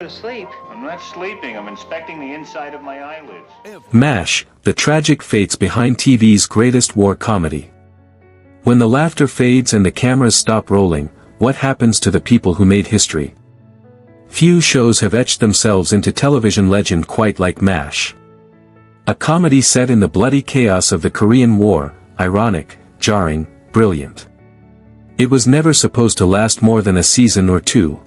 Asleep. I'm not sleeping, I'm inspecting the inside of my eyelids. MASH, the tragic fates behind TV's greatest war comedy. When the laughter fades and the cameras stop rolling, what happens to the people who made history? Few shows have etched themselves into television legend quite like MASH. A comedy set in the bloody chaos of the Korean War, ironic, jarring, brilliant. It was never supposed to last more than a season or two.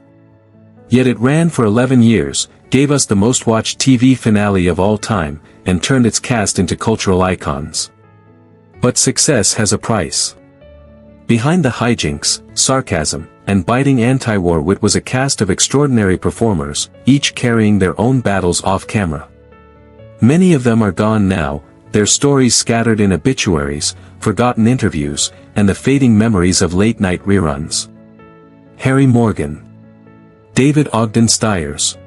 Yet it ran for 11 years, gave us the most watched TV finale of all time, and turned its cast into cultural icons. But success has a price. Behind the hijinks, sarcasm, and biting anti-war wit was a cast of extraordinary performers, each carrying their own battles off camera. Many of them are gone now, their stories scattered in obituaries, forgotten interviews, and the fading memories of late-night reruns. Harry Morgan, David Ogden Stiers,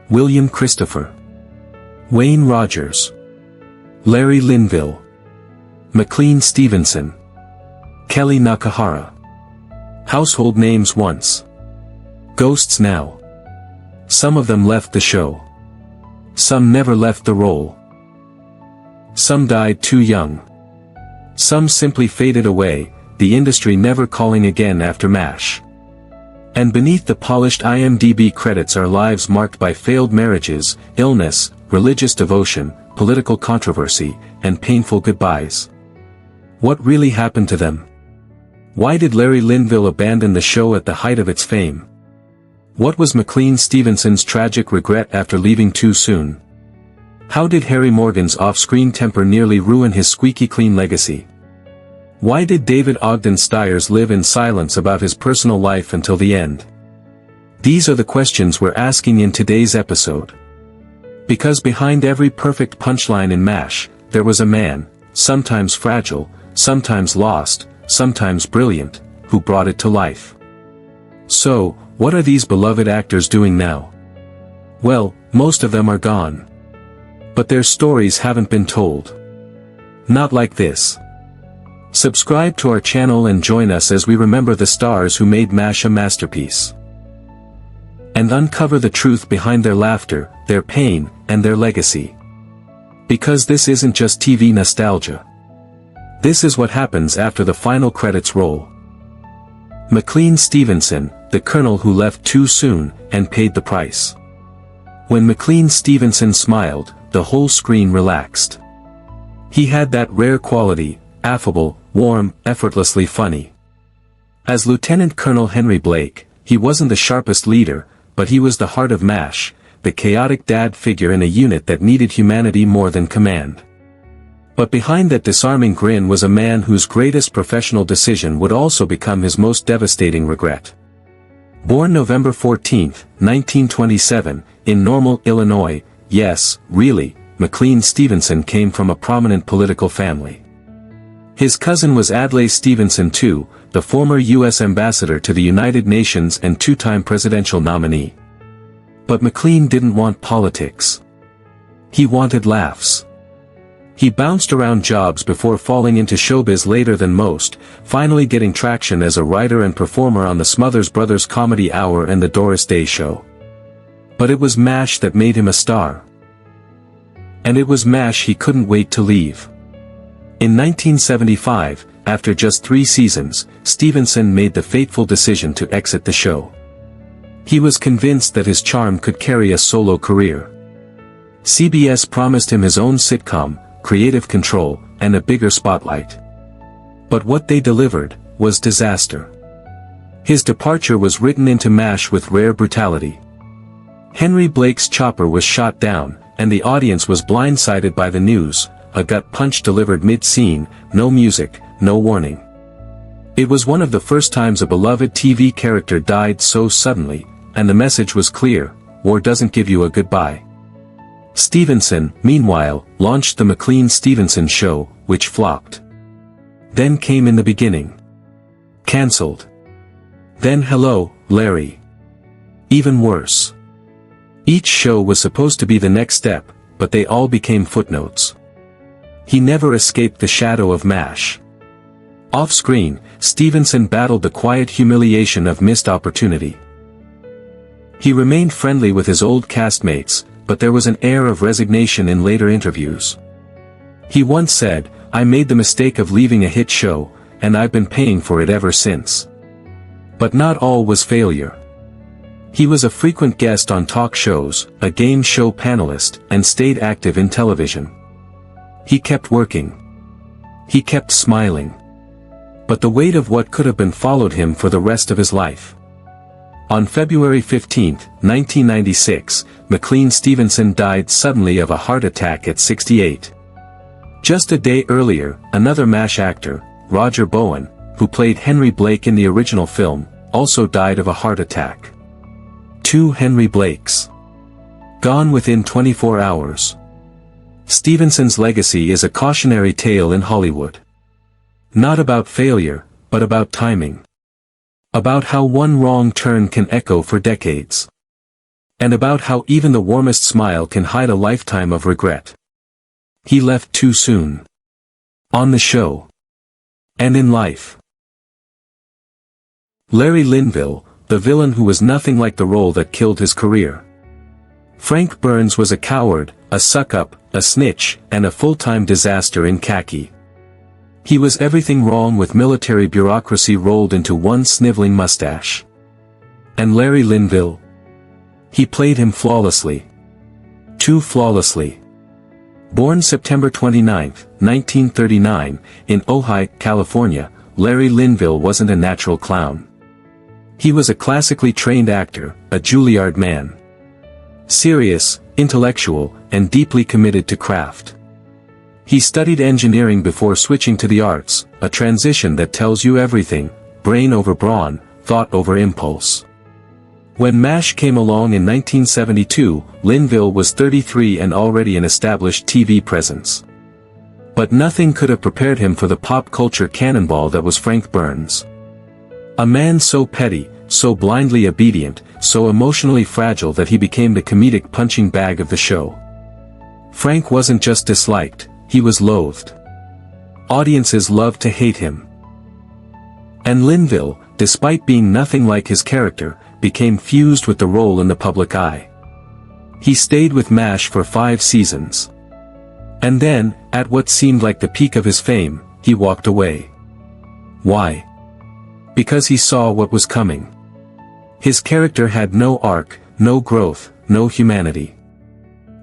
William Christopher, Wayne Rogers, Larry Linville, McLean Stevenson, Kellye Nakahara. Household names once. Ghosts now. Some of them left the show. Some never left the role. Some died too young. Some simply faded away, the industry never calling again after MASH. And beneath the polished IMDb credits are lives marked by failed marriages, illness, religious devotion, political controversy, and painful goodbyes. What really happened to them? Why did Larry Linville abandon the show at the height of its fame? What was McLean Stevenson's tragic regret after leaving too soon? How did Harry Morgan's off-screen temper nearly ruin his squeaky clean legacy? Why did David Ogden Stiers live in silence about his personal life until the end? These are the questions we're asking in today's episode. Because behind every perfect punchline in MASH, there was a man, sometimes fragile, sometimes lost, sometimes brilliant, who brought it to life. So, what are these beloved actors doing now? Well, most of them are gone. But their stories haven't been told. Not like this. Subscribe to our channel and join us as we remember the stars who made MASH a masterpiece. And uncover the truth behind their laughter, their pain, and their legacy. Because this isn't just TV nostalgia. This is what happens after the final credits roll. McLean Stevenson, the colonel who left too soon, and paid the price. When McLean Stevenson smiled, the whole screen relaxed. He had that rare quality, affable, warm, effortlessly funny. As Lieutenant Colonel Henry Blake, he wasn't the sharpest leader, but he was the heart of MASH, the chaotic dad figure in a unit that needed humanity more than command. But behind that disarming grin was a man whose greatest professional decision would also become his most devastating regret. Born November 14, 1927, in Normal, Illinois, yes, really, McLean Stevenson came from a prominent political family. His cousin was Adlai Stevenson too, the former U.S. ambassador to the United Nations and two-time presidential nominee. But McLean didn't want politics. He wanted laughs. He bounced around jobs before falling into showbiz later than most, finally getting traction as a writer and performer on the Smothers Brothers Comedy Hour and the Doris Day Show. But it was MASH that made him a star. And it was MASH he couldn't wait to leave. In 1975, after just 3 seasons, Stevenson made the fateful decision to exit the show. He was convinced that his charm could carry a solo career. CBS promised him his own sitcom, creative control, and a bigger spotlight. But what they delivered was disaster. His departure was written into MASH with rare brutality. Henry Blake's chopper was shot down, and the audience was blindsided by the news, a gut punch delivered mid-scene, no music, no warning. It was one of the first times a beloved TV character died so suddenly, and the message was clear: war doesn't give you a goodbye. Stevenson, meanwhile, launched the McLean Stevenson Show, which flopped. Then came In the Beginning. Cancelled. Then Hello, Larry. Even worse. Each show was supposed to be the next step, but they all became footnotes. He never escaped the shadow of MASH. Off-screen, Stevenson battled the quiet humiliation of missed opportunity. He remained friendly with his old castmates, but there was an air of resignation in later interviews. He once said, "I made the mistake of leaving a hit show, and I've been paying for it ever since." But not all was failure. He was a frequent guest on talk shows, a game show panelist, and stayed active in television. He kept working. He kept smiling. But the weight of what could have been followed him for the rest of his life. On February 15, 1996, McLean Stevenson died suddenly of a heart attack at 68. Just a day earlier, another MASH actor, Roger Bowen, who played Henry Blake in the original film, also died of a heart attack. 2 Henry Blakes. Gone within 24 hours. Stevenson's legacy is a cautionary tale in Hollywood. Not about failure, but about timing. About how one wrong turn can echo for decades. And about how even the warmest smile can hide a lifetime of regret. He left too soon. On the show. And in life. Larry Linville, the villain who was nothing like the role that killed his career. Frank Burns was a coward, a suck-up, a snitch, and a full-time disaster in khaki. He was everything wrong with military bureaucracy rolled into one sniveling mustache. And Larry Linville? He played him flawlessly. Too flawlessly. Born September 29, 1939, in Ojai, California, Larry Linville wasn't a natural clown. He was a classically trained actor, a Juilliard man. Serious, intellectual, and deeply committed to craft. He studied engineering before switching to the arts, a transition that tells you everything, brain over brawn, thought over impulse. When MASH came along in 1972, Linville was 33 and already an established TV presence. But nothing could have prepared him for the pop culture cannonball that was Frank Burns. A man so petty, so blindly obedient, so emotionally fragile that he became the comedic punching bag of the show. Frank wasn't just disliked, he was loathed. Audiences loved to hate him. And Linville, despite being nothing like his character, became fused with the role in the public eye. He stayed with MASH for 5 seasons. And then, at what seemed like the peak of his fame, he walked away. Why? Because he saw what was coming. His character had no arc, no growth, no humanity.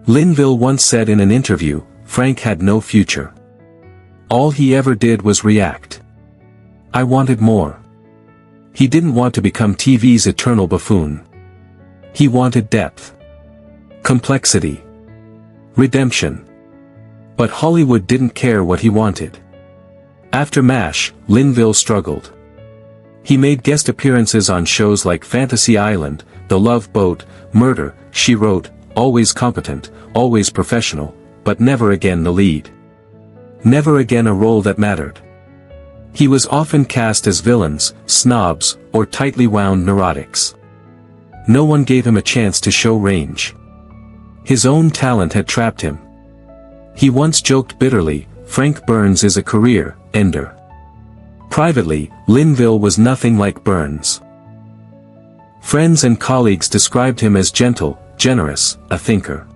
Linville once said in an interview, Frank had no future. All he ever did was react. I wanted more. He didn't want to become TV's eternal buffoon. He wanted depth. Complexity. Redemption. But Hollywood didn't care what he wanted. After MASH, Linville struggled. He made guest appearances on shows like Fantasy Island, The Love Boat, Murder, She Wrote, always competent, always professional, but never again the lead. Never again a role that mattered. He was often cast as villains, snobs, or tightly wound neurotics. No one gave him a chance to show range. His own talent had trapped him. He once joked bitterly, Frank Burns is a career ender. Privately, Linville was nothing like Burns. Friends and colleagues described him as gentle, generous, a thinker.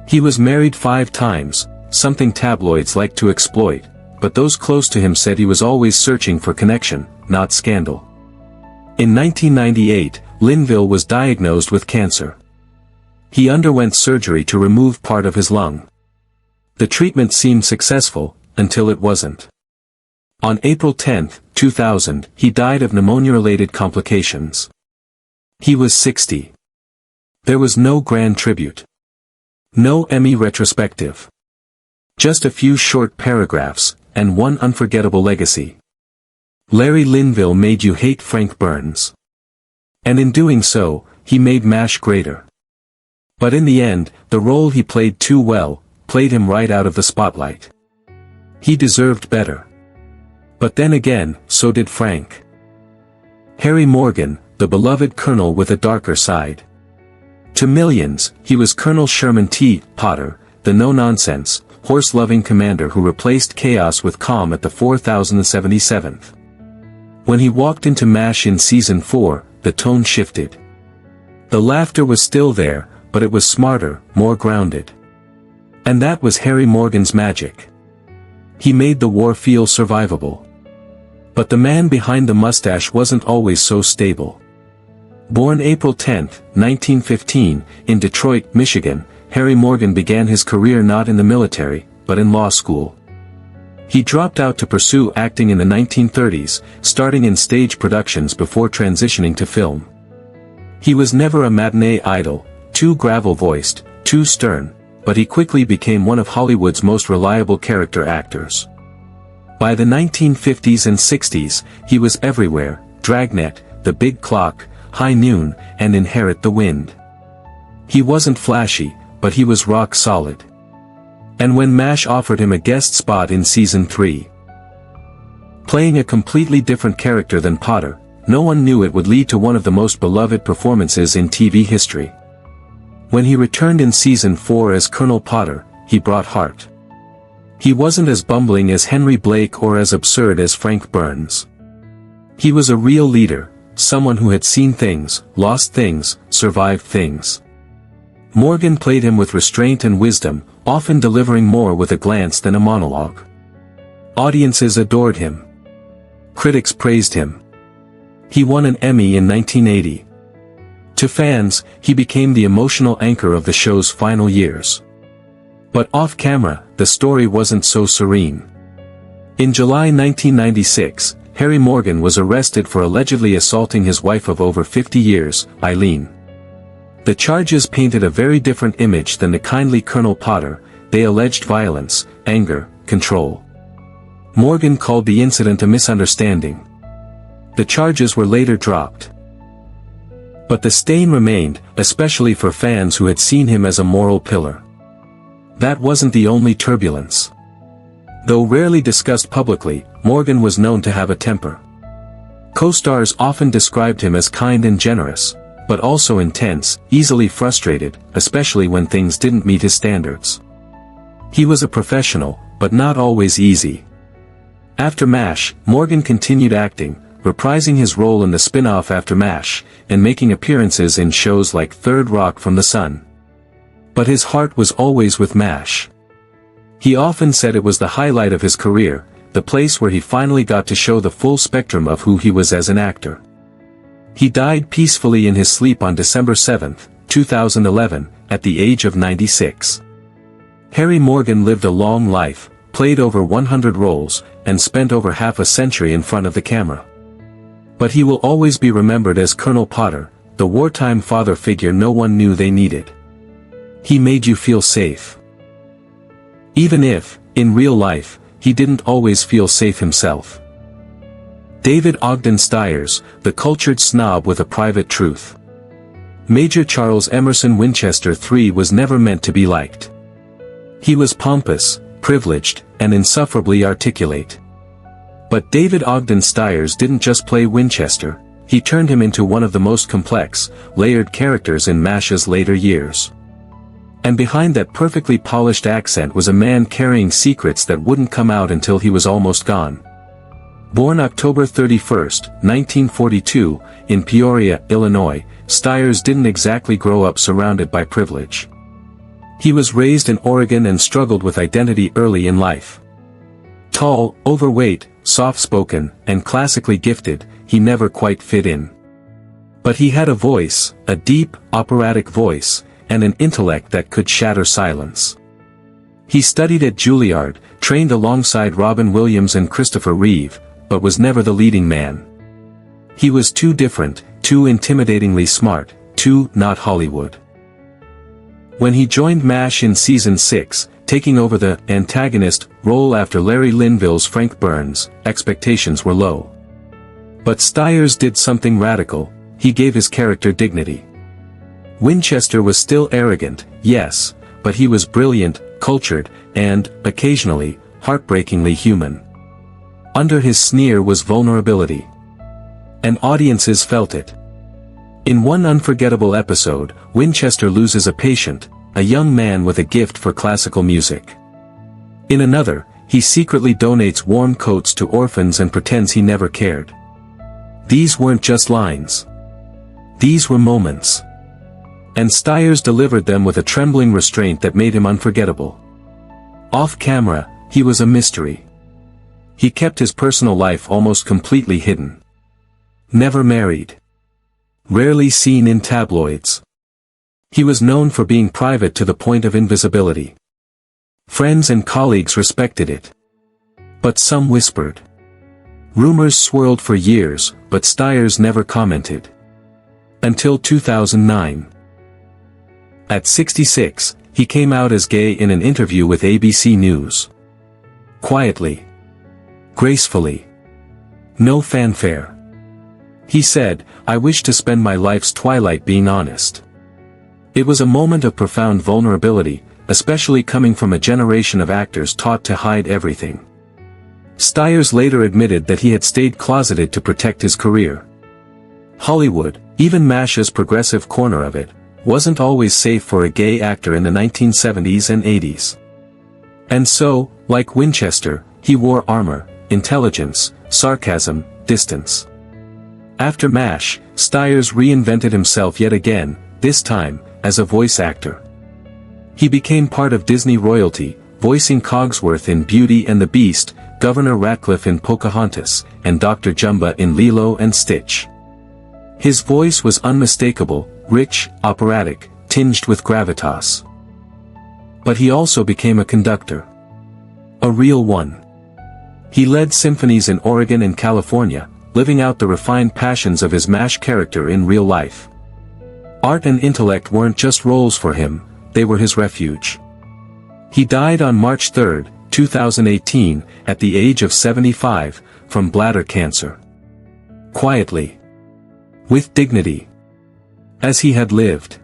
He was married 5 times, something tabloids like to exploit, but those close to him said he was always searching for connection, not scandal. In 1998, Linville was diagnosed with cancer. He underwent surgery to remove part of his lung. The treatment seemed successful, until it wasn't. On April 10, 2000, he died of pneumonia-related complications. He was 60. There was no grand tribute. No Emmy retrospective. Just a few short paragraphs, and one unforgettable legacy. Larry Linville made you hate Frank Burns. And in doing so, he made MASH greater. But in the end, the role he played too well, played him right out of the spotlight. He deserved better. But then again, so did Frank. Harry Morgan, the beloved Colonel with a darker side. To millions, he was Colonel Sherman T. Potter, the no-nonsense, horse-loving commander who replaced chaos with calm at the 4077th. When he walked into MASH in Season 4, the tone shifted. The laughter was still there, but it was smarter, more grounded. And that was Harry Morgan's magic. He made the war feel survivable. But the man behind the mustache wasn't always so stable. Born April 10, 1915, in Detroit, Michigan, Harry Morgan began his career not in the military, but in law school. He dropped out to pursue acting in the 1930s, starting in stage productions before transitioning to film. He was never a matinee idol, too gravel-voiced, too stern, but he quickly became one of Hollywood's most reliable character actors. By the 1950s and 60s, he was everywhere: Dragnet, The Big Clock, High Noon, and Inherit the Wind. He wasn't flashy, but he was rock solid. And when MASH offered him a guest spot in Season 3, playing a completely different character than Potter, no one knew it would lead to one of the most beloved performances in TV history. When he returned in Season 4 as Colonel Potter, he brought heart. He wasn't as bumbling as Henry Blake or as absurd as Frank Burns. He was a real leader, someone who had seen things, lost things, survived things. Morgan played him with restraint and wisdom, often delivering more with a glance than a monologue. Audiences adored him. Critics praised him. He won an Emmy in 1980. To fans, he became the emotional anchor of the show's final years. But off-camera, the story wasn't so serene. In July 1996, Harry Morgan was arrested for allegedly assaulting his wife of over 50 years, Eileen. The charges painted a very different image than the kindly Colonel Potter. They alleged violence, anger, control. Morgan called the incident a misunderstanding. The charges were later dropped. But the stain remained, especially for fans who had seen him as a moral pillar. That wasn't the only turbulence. Though rarely discussed publicly, Morgan was known to have a temper. Co-stars often described him as kind and generous, but also intense, easily frustrated, especially when things didn't meet his standards. He was a professional, but not always easy. After MASH, Morgan continued acting, reprising his role in the spin-off After MASH, and making appearances in shows like Third Rock from the Sun. But his heart was always with MASH. He often said it was the highlight of his career, the place where he finally got to show the full spectrum of who he was as an actor. He died peacefully in his sleep on December 7, 2011, at the age of 96. Harry Morgan lived a long life, played over 100 roles, and spent over half a century in front of the camera. But he will always be remembered as Colonel Potter, the wartime father figure no one knew they needed. He made you feel safe. Even if, in real life, he didn't always feel safe himself. David Ogden Stiers, the cultured snob with a private truth. Major Charles Emerson Winchester III was never meant to be liked. He was pompous, privileged, and insufferably articulate. But David Ogden Stiers didn't just play Winchester, he turned him into one of the most complex, layered characters in MASH's later years. And behind that perfectly polished accent was a man carrying secrets that wouldn't come out until he was almost gone. Born October 31, 1942, in Peoria, Illinois, Stiers didn't exactly grow up surrounded by privilege. He was raised in Oregon and struggled with identity early in life. Tall, overweight, soft-spoken, and classically gifted, he never quite fit in. But he had a voice, a deep, operatic voice, and an intellect that could shatter silence. He studied at Juilliard, trained alongside Robin Williams and Christopher Reeve, but was never the leading man. He was too different, too intimidatingly smart, too not Hollywood. When he joined MASH in Season 6, taking over the antagonist role after Larry Linville's Frank Burns, expectations were low. But Stiers did something radical, he gave his character dignity. Winchester was still arrogant, yes, but he was brilliant, cultured, and, occasionally, heartbreakingly human. Under his sneer was vulnerability. And audiences felt it. In one unforgettable episode, Winchester loses a patient, a young man with a gift for classical music. In another, he secretly donates warm coats to orphans and pretends he never cared. These weren't just lines. These were moments. And Stiers delivered them with a trembling restraint that made him unforgettable. Off camera, he was a mystery. He kept his personal life almost completely hidden. Never married. Rarely seen in tabloids. He was known for being private to the point of invisibility. Friends and colleagues respected it. But some whispered. Rumors swirled for years, but Stiers never commented. Until 2009. At 66, he came out as gay in an interview with ABC News. Quietly. Gracefully. No fanfare. He said, "I wish to spend my life's twilight being honest." It was a moment of profound vulnerability, especially coming from a generation of actors taught to hide everything. Stiers later admitted that he had stayed closeted to protect his career. Hollywood, even MASH's progressive corner of it, wasn't always safe for a gay actor in the 1970s and 80s. And so, like Winchester, he wore armor, intelligence, sarcasm, distance. After MASH, Stiers reinvented himself yet again, this time, as a voice actor. He became part of Disney royalty, voicing Cogsworth in Beauty and the Beast, Governor Ratcliffe in Pocahontas, and Dr. Jumba in Lilo and Stitch. His voice was unmistakable, rich, operatic, tinged with gravitas. But he also became a conductor. A real one. He led symphonies in Oregon and California, living out the refined passions of his MASH character in real life. Art and intellect weren't just roles for him, they were his refuge. He died on March 3, 2018, at the age of 75, from bladder cancer. Quietly. With dignity. As he had lived.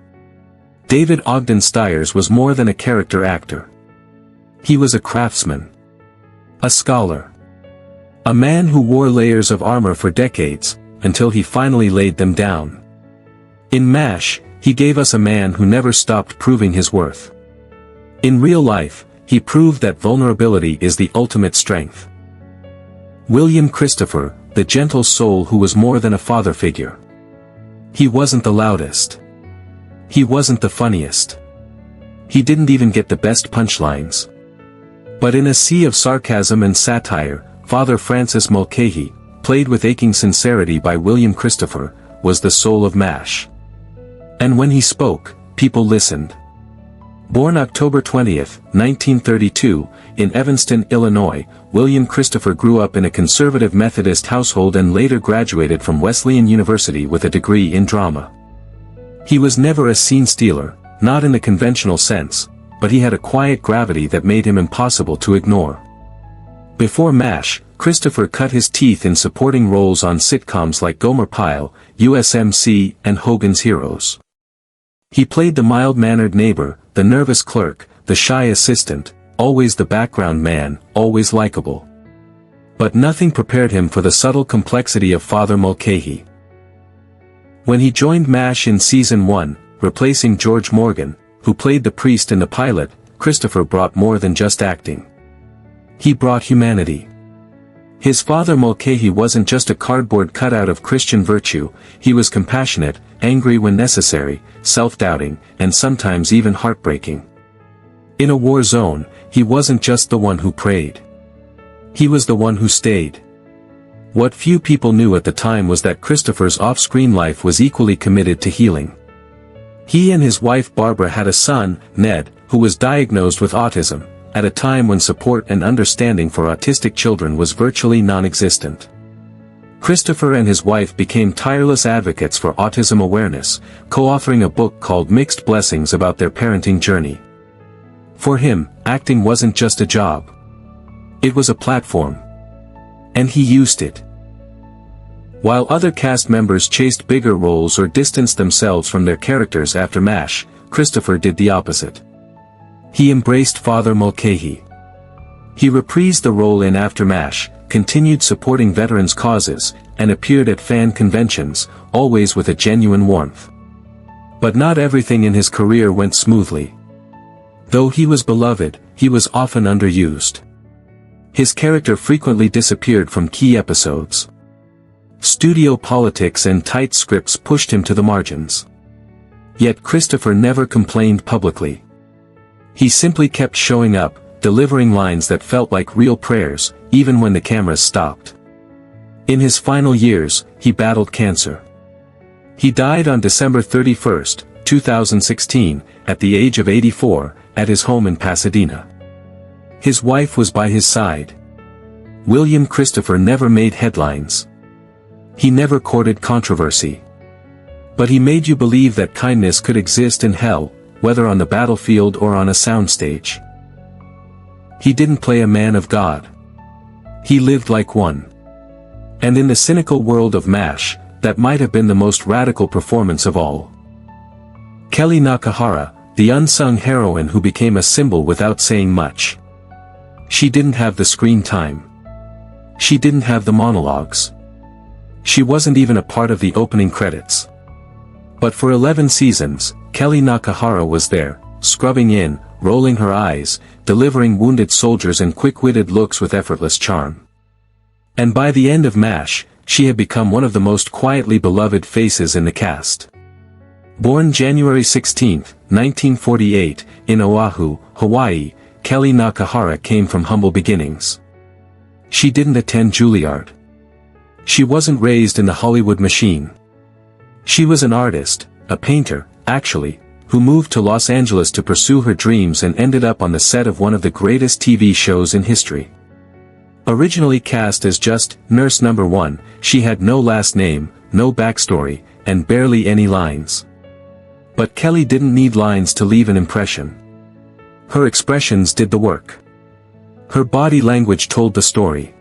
David Ogden Stiers was more than a character actor. He was a craftsman. A scholar. A man who wore layers of armor for decades, until he finally laid them down. In MASH, he gave us a man who never stopped proving his worth. In real life, he proved that vulnerability is the ultimate strength. William Christopher, the gentle soul who was more than a father figure. He wasn't the loudest. He wasn't the funniest. He didn't even get the best punchlines. But in a sea of sarcasm and satire, Father Francis Mulcahy, played with aching sincerity by William Christopher, was the soul of MASH. And when he spoke, people listened. Born October 20, 1932, in Evanston, Illinois, William Christopher grew up in a conservative Methodist household and later graduated from Wesleyan University with a degree in drama. He was never a scene stealer, not in the conventional sense, but he had a quiet gravity that made him impossible to ignore. Before MASH, Christopher cut his teeth in supporting roles on sitcoms like Gomer Pyle, USMC, and Hogan's Heroes. He played the mild-mannered neighbor, the nervous clerk, the shy assistant, always the background man, always likable. But nothing prepared him for the subtle complexity of Father Mulcahy. When he joined MASH in Season 1, replacing George Morgan, who played the priest in the pilot, Christopher brought more than just acting. He brought humanity. His father Mulcahy wasn't just a cardboard cutout of Christian virtue, he was compassionate, angry when necessary, self-doubting, and sometimes even heartbreaking. In a war zone, he wasn't just the one who prayed. He was the one who stayed. What few people knew at the time was that Christopher's off-screen life was equally committed to healing. He and his wife Barbara had a son, Ned, who was diagnosed with autism, at a time when support and understanding for autistic children was virtually non-existent. Christopher and his wife became tireless advocates for autism awareness, co-authoring a book called Mixed Blessings about their parenting journey. For him, acting wasn't just a job. It was a platform. And he used it. While other cast members chased bigger roles or distanced themselves from their characters after MASH, Christopher did the opposite. He embraced Father Mulcahy. He reprised the role in After MASH, continued supporting veterans' causes, and appeared at fan conventions, always with a genuine warmth. But not everything in his career went smoothly. Though he was beloved, he was often underused. His character frequently disappeared from key episodes. Studio politics and tight scripts pushed him to the margins. Yet Christopher never complained publicly. He simply kept showing up, delivering lines that felt like real prayers, even when the cameras stopped. In his final years, he battled cancer. He died on December 31, 2016, at the age of 84, at his home in Pasadena. His wife was by his side. William Christopher never made headlines. He never courted controversy. But he made you believe that kindness could exist in hell, whether on the battlefield or on a soundstage. He didn't play a man of God. He lived like one. And in the cynical world of MASH, that might have been the most radical performance of all. Kellye Nakahara, the unsung heroine who became a symbol without saying much. She didn't have the screen time. She didn't have the monologues. She wasn't even a part of the opening credits. But for 11 seasons, Kellye Nakahara was there, scrubbing in, rolling her eyes, delivering wounded soldiers and quick-witted looks with effortless charm. And by the end of MASH, she had become one of the most quietly beloved faces in the cast. Born January 16, 1948, in Oahu, Hawaii, Kellye Nakahara came from humble beginnings. She didn't attend Juilliard. She wasn't raised in the Hollywood machine. She was an artist, a painter, actually, who moved to Los Angeles to pursue her dreams and ended up on the set of one of the greatest TV shows in history. Originally cast as just Nurse Number 1, she had no last name, no backstory, and barely any lines. But Kellye didn't need lines to leave an impression. Her expressions did the work. Her body language told the story.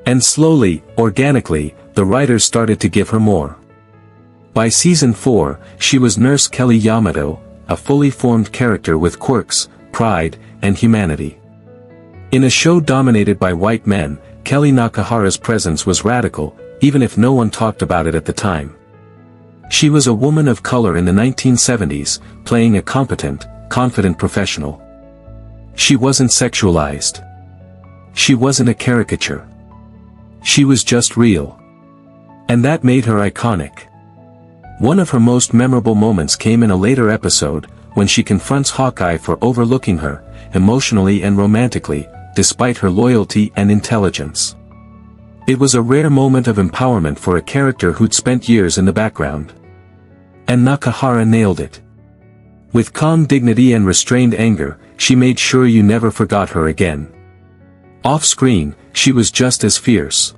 And slowly, organically, the writers started to give her more. By season 4, she was Nurse Kelly Yamato, a fully formed character with quirks, pride, and humanity. In a show dominated by white men, Kellye Nakahara's presence was radical, even if no one talked about it at the time. She was a woman of color in the 1970s, playing a competent, confident professional. She wasn't sexualized. She wasn't a caricature. She was just real. And that made her iconic. One of her most memorable moments came in a later episode, when she confronts Hawkeye for overlooking her, emotionally and romantically, despite her loyalty and intelligence. It was a rare moment of empowerment for a character who'd spent years in the background. And Nakahara nailed it. With calm dignity and restrained anger, she made sure you never forgot her again. Off-screen, she was just as fierce.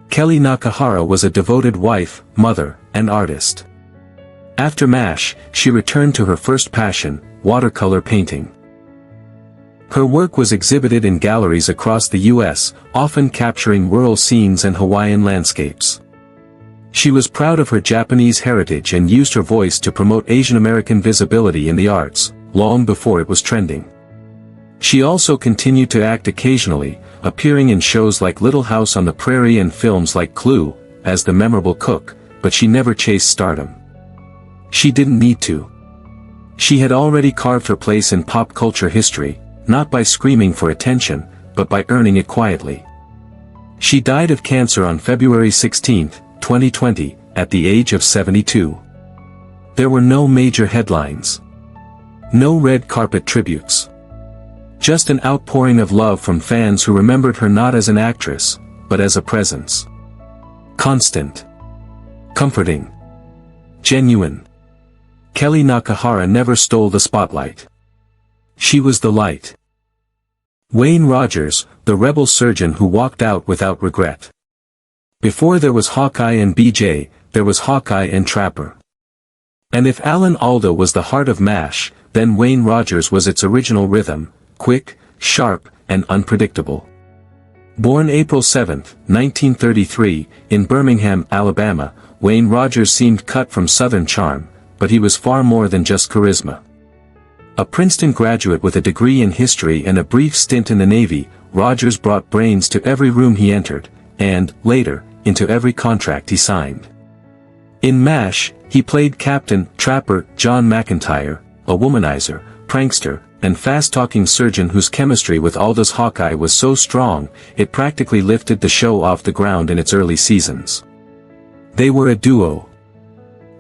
Kellye Nakahara was a devoted wife, mother, and artist. After MASH, she returned to her first passion, watercolor painting. Her work was exhibited in galleries across the U.S., often capturing rural scenes and Hawaiian landscapes. She was proud of her Japanese heritage and used her voice to promote Asian American visibility in the arts, long before it was trending. She also continued to act occasionally, appearing in shows like Little House on the Prairie and films like Clue, as the memorable cook, but she never chased stardom. She didn't need to. She had already carved her place in pop culture history, not by screaming for attention, but by earning it quietly. She died of cancer on February 16, 2020, at the age of 72. There were no major headlines. No red carpet tributes. Just an outpouring of love from fans who remembered her not as an actress, but as a presence. Constant. Comforting. Genuine. Kellye Nakahara never stole the spotlight. She was the light. Wayne Rogers, the rebel surgeon who walked out without regret. Before there was Hawkeye and BJ, there was Hawkeye and Trapper. And if Alan Alda was the heart of MASH, then Wayne Rogers was its original rhythm, quick, sharp, and unpredictable. Born April 7, 1933, in Birmingham, Alabama, Wayne Rogers seemed cut from Southern charm, but he was far more than just charisma. A Princeton graduate with a degree in history and a brief stint in the Navy, Rogers brought brains to every room he entered, and, later, into every contract he signed. In MASH, he played Captain Trapper John McIntyre, a womanizer, prankster, and fast-talking surgeon whose chemistry with Alda's Hawkeye was so strong, it practically lifted the show off the ground in its early seasons. They were a duo.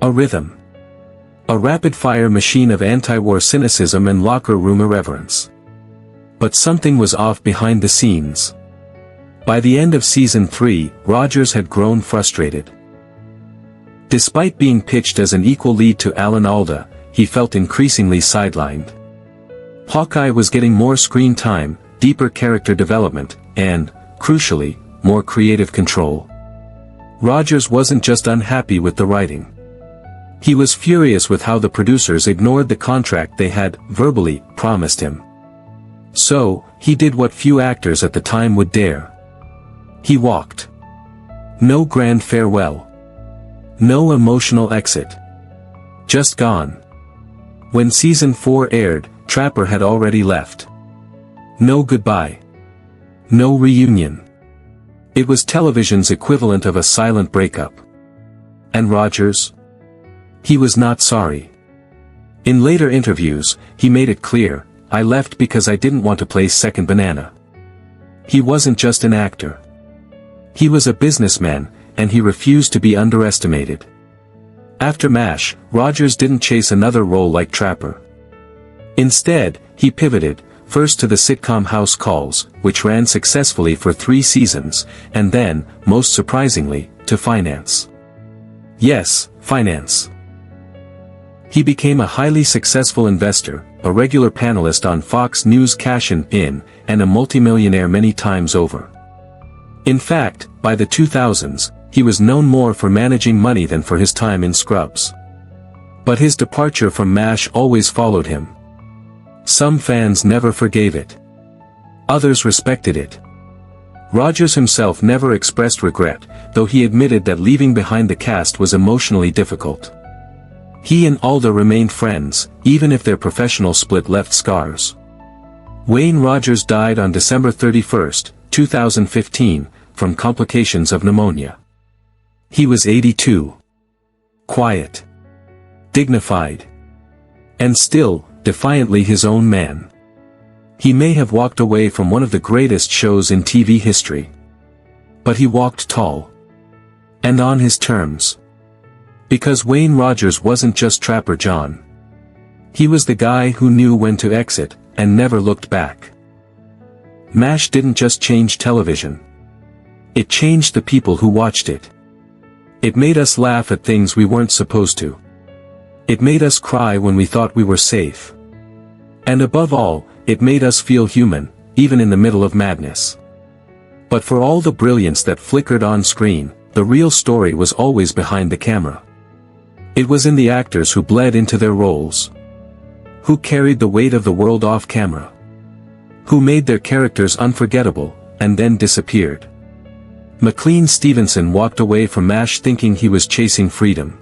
A rhythm. A rapid-fire machine of anti-war cynicism and locker room irreverence. But something was off behind the scenes. By the end of season 3, Rogers had grown frustrated. Despite being pitched as an equal lead to Alan Alda, he felt increasingly sidelined. Hawkeye was getting more screen time, deeper character development, and, crucially, more creative control. Rogers wasn't just unhappy with the writing. He was furious with how the producers ignored the contract they had, verbally, promised him. So, he did what few actors at the time would dare. He walked. No grand farewell. No emotional exit. Just gone. When season 4 aired, Trapper had already left. No goodbye. No reunion. It was television's equivalent of a silent breakup. And Rogers? He was not sorry. In later interviews, he made it clear, "I left because I didn't want to play second banana." He wasn't just an actor. He was a businessman, and he refused to be underestimated. After MASH, Rogers didn't chase another role like Trapper. Instead, he pivoted, first to the sitcom House Calls, which ran successfully for 3 seasons, and then, most surprisingly, to finance. Yes, finance. He became a highly successful investor, a regular panelist on Fox News Cash-In, and a multimillionaire many times over. In fact, by the 2000s, he was known more for managing money than for his time in Scrubs. But his departure from MASH always followed him. Some fans never forgave it. Others respected it. Rogers himself never expressed regret, though he admitted that leaving behind the cast was emotionally difficult. He and Alda remained friends, even if their professional split left scars. Wayne Rogers died on December 31, 2015, from complications of pneumonia. He was 82. Quiet. Dignified. And still, defiantly his own man. He may have walked away from one of the greatest shows in TV history. But he walked tall. And on his terms. Because Wayne Rogers wasn't just Trapper John. He was the guy who knew when to exit, and never looked back. MASH didn't just change television. It changed the people who watched it. It made us laugh at things we weren't supposed to. It made us cry when we thought we were safe. And above all, it made us feel human, even in the middle of madness. But for all the brilliance that flickered on screen, the real story was always behind the camera. It was in the actors who bled into their roles. Who carried the weight of the world off camera. Who made their characters unforgettable, and then disappeared. McLean Stevenson walked away from MASH thinking he was chasing freedom.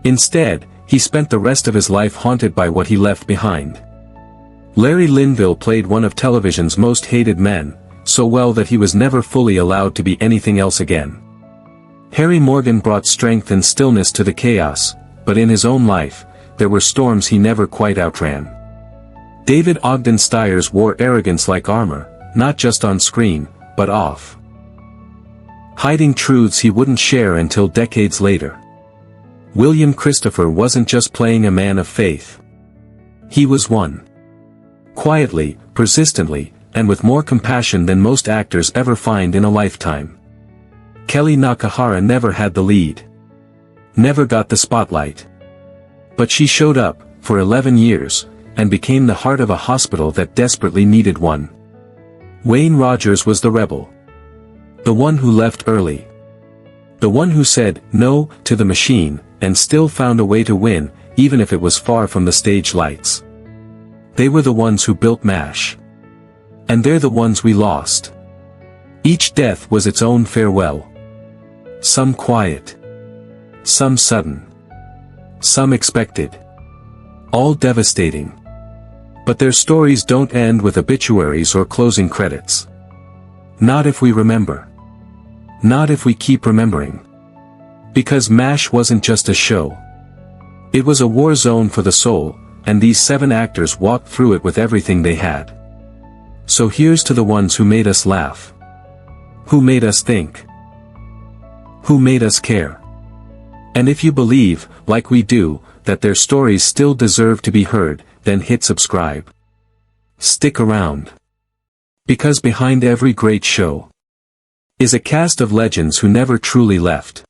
Instead, he spent the rest of his life haunted by what he left behind. Larry Linville played one of television's most hated men, so well that he was never fully allowed to be anything else again. Harry Morgan brought strength and stillness to the chaos, but in his own life, there were storms he never quite outran. David Ogden Stiers wore arrogance like armor, not just on screen, but off. Hiding truths he wouldn't share until decades later. William Christopher wasn't just playing a man of faith. He was one. Quietly, persistently, and with more compassion than most actors ever find in a lifetime. Kellye Nakahara never had the lead. Never got the spotlight. But she showed up, for 11 years, and became the heart of a hospital that desperately needed one. Wayne Rogers was the rebel. The one who left early. The one who said no to the machine, and still found a way to win, even if it was far from the stage lights. They were the ones who built MASH. And they're the ones we lost. Each death was its own farewell. Some quiet. Some sudden. Some expected. All devastating. But their stories don't end with obituaries or closing credits. Not if we remember. Not if we keep remembering. Because MASH wasn't just a show. It was a war zone for the soul, and these 7 actors walked through it with everything they had. So here's to the ones who made us laugh. Who made us think. Who made us care. And if you believe, like we do, that their stories still deserve to be heard, then hit subscribe. Stick around. Because behind every great show is a cast of legends who never truly left.